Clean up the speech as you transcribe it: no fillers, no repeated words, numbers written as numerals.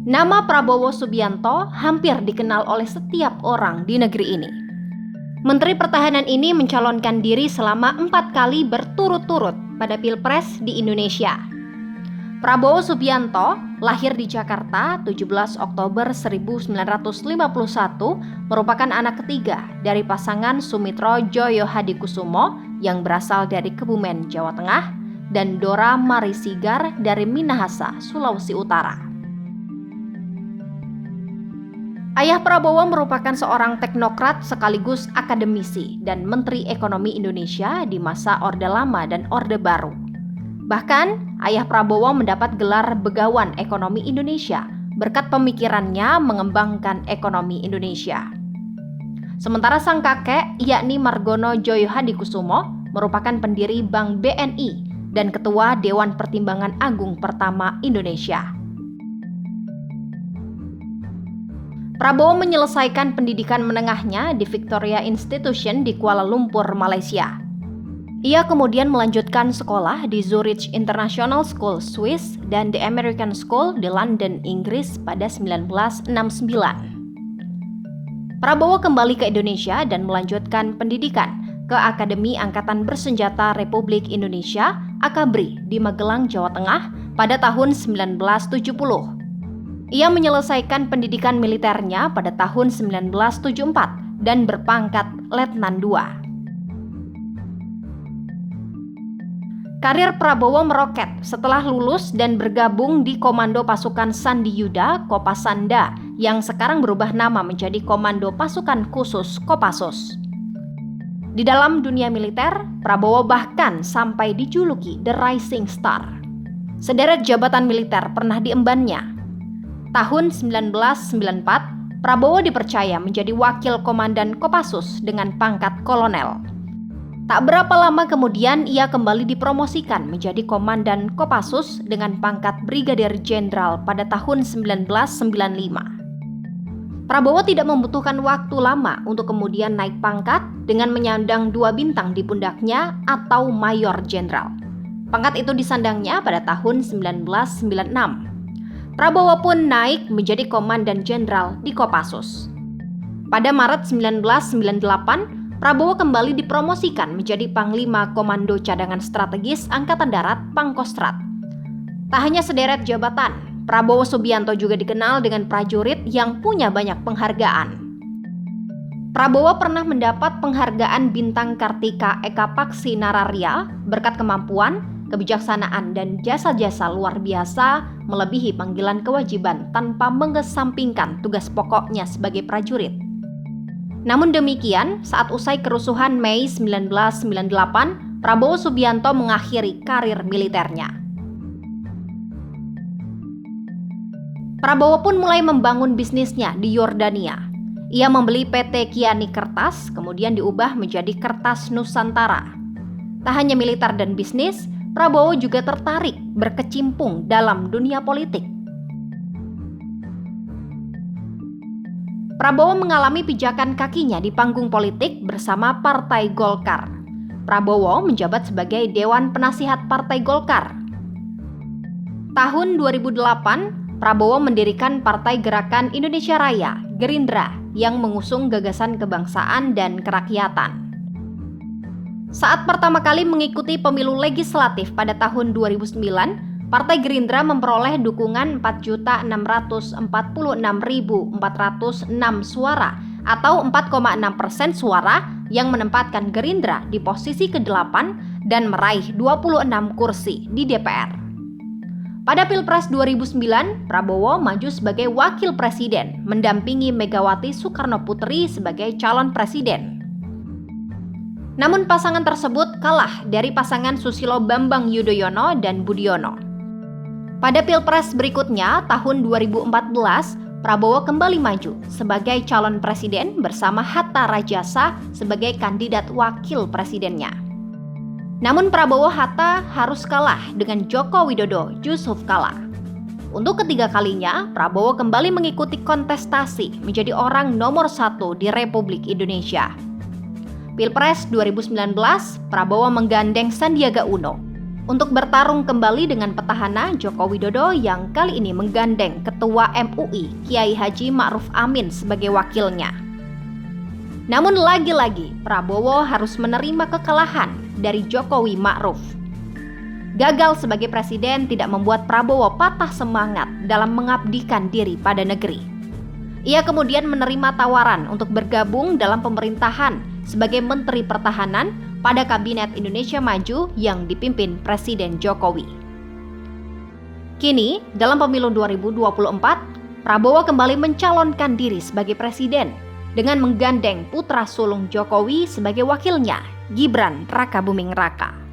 Nama Prabowo Subianto hampir dikenal oleh setiap orang di negeri ini. Menteri Pertahanan ini mencalonkan diri selama 4 kali berturut-turut pada Pilpres di Indonesia. Prabowo Subianto lahir di Jakarta 17 Oktober 1951, merupakan anak ketiga dari pasangan Sumitro Joyo Hadikusumo yang berasal dari Kebumen, Jawa Tengah, dan Dora Marisigar dari Minahasa, Sulawesi Utara. Ayah Prabowo merupakan seorang teknokrat sekaligus akademisi dan Menteri Ekonomi Indonesia di masa Orde Lama dan Orde Baru. Bahkan, ayah Prabowo mendapat gelar Begawan Ekonomi Indonesia berkat pemikirannya mengembangkan ekonomi Indonesia. Sementara sang kakek, yakni Margono Joyo Hadikusumo, merupakan pendiri Bank BNI dan Ketua Dewan Pertimbangan Agung pertama Indonesia. Prabowo menyelesaikan pendidikan menengahnya di Victoria Institution di Kuala Lumpur, Malaysia. Ia kemudian melanjutkan sekolah di Zurich International School, Swiss, dan The American School di London, Inggris pada 1969. Prabowo kembali ke Indonesia dan melanjutkan pendidikan ke Akademi Angkatan Bersenjata Republik Indonesia, AKABRI, di Magelang, Jawa Tengah pada tahun 1970. Ia menyelesaikan pendidikan militernya pada tahun 1974 dan berpangkat Letnan II. Karir Prabowo meroket setelah lulus dan bergabung di Komando Pasukan Sandi Yuda Kopasanda yang sekarang berubah nama menjadi Komando Pasukan Khusus Kopassus. Di dalam dunia militer, Prabowo bahkan sampai dijuluki The Rising Star. Sederet jabatan militer pernah diembannya. Tahun 1994, Prabowo dipercaya menjadi Wakil Komandan Kopassus dengan pangkat kolonel. Tak berapa lama kemudian ia kembali dipromosikan menjadi Komandan Kopassus dengan pangkat Brigadir Jenderal pada tahun 1995. Prabowo tidak membutuhkan waktu lama untuk kemudian naik pangkat dengan menyandang 2 bintang di pundaknya atau Mayor Jenderal. Pangkat itu disandangnya pada tahun 1996. Prabowo pun naik menjadi Komandan Jenderal di Kopassus. Pada Maret 1998, Prabowo kembali dipromosikan menjadi Panglima Komando Cadangan Strategis Angkatan Darat Pangkostrat. Tak hanya sederet jabatan, Prabowo Subianto juga dikenal dengan prajurit yang punya banyak penghargaan. Prabowo pernah mendapat penghargaan Bintang Kartika Eka Paksi Nararia berkat kemampuan, kebijaksanaan, dan jasa-jasa luar biasa melebihi panggilan kewajiban tanpa mengesampingkan tugas pokoknya sebagai prajurit. Namun demikian, saat usai kerusuhan Mei 1998, Prabowo Subianto mengakhiri karir militernya. Prabowo pun mulai membangun bisnisnya di Yordania. Ia membeli PT Kiani Kertas, kemudian diubah menjadi Kertas Nusantara. Tak hanya militer dan bisnis, Prabowo juga tertarik berkecimpung dalam dunia politik. Prabowo mengalami pijakan kakinya di panggung politik bersama Partai Golkar. Prabowo menjabat sebagai Dewan Penasihat Partai Golkar. Tahun 2008, Prabowo mendirikan Partai Gerakan Indonesia Raya, Gerindra, yang mengusung gagasan kebangsaan dan kerakyatan. Saat pertama kali mengikuti pemilu legislatif pada tahun 2009, Partai Gerindra memperoleh dukungan 4.646.406 suara atau 4,6% suara yang menempatkan Gerindra di posisi ke-8 dan meraih 26 kursi di DPR. Pada Pilpres 2009, Prabowo maju sebagai wakil presiden mendampingi Megawati Soekarnoputri sebagai calon presiden. Namun pasangan tersebut kalah dari pasangan Susilo Bambang Yudhoyono dan Budiono. Pada Pilpres berikutnya, tahun 2014, Prabowo kembali maju sebagai calon presiden bersama Hatta Rajasa sebagai kandidat wakil presidennya. Namun Prabowo Hatta harus kalah dengan Joko Widodo Yusuf Kala. Untuk ketiga kalinya, Prabowo kembali mengikuti kontestasi menjadi orang nomor 1 di Republik Indonesia. Pilpres 2019, Prabowo menggandeng Sandiaga Uno. untuk bertarung kembali dengan petahana Joko Widodo yang kali ini menggandeng Ketua MUI Kiai Haji Ma'ruf Amin sebagai wakilnya. Namun lagi-lagi Prabowo harus menerima kekalahan dari Jokowi Ma'ruf. Gagal sebagai presiden tidak membuat Prabowo patah semangat dalam mengabdikan diri pada negeri. Ia kemudian menerima tawaran untuk bergabung dalam pemerintahan sebagai Menteri Pertahanan pada Kabinet Indonesia Maju yang dipimpin Presiden Jokowi. Kini, dalam pemilu 2024, Prabowo kembali mencalonkan diri sebagai presiden dengan menggandeng putra sulung Jokowi sebagai wakilnya, Gibran Rakabuming Raka.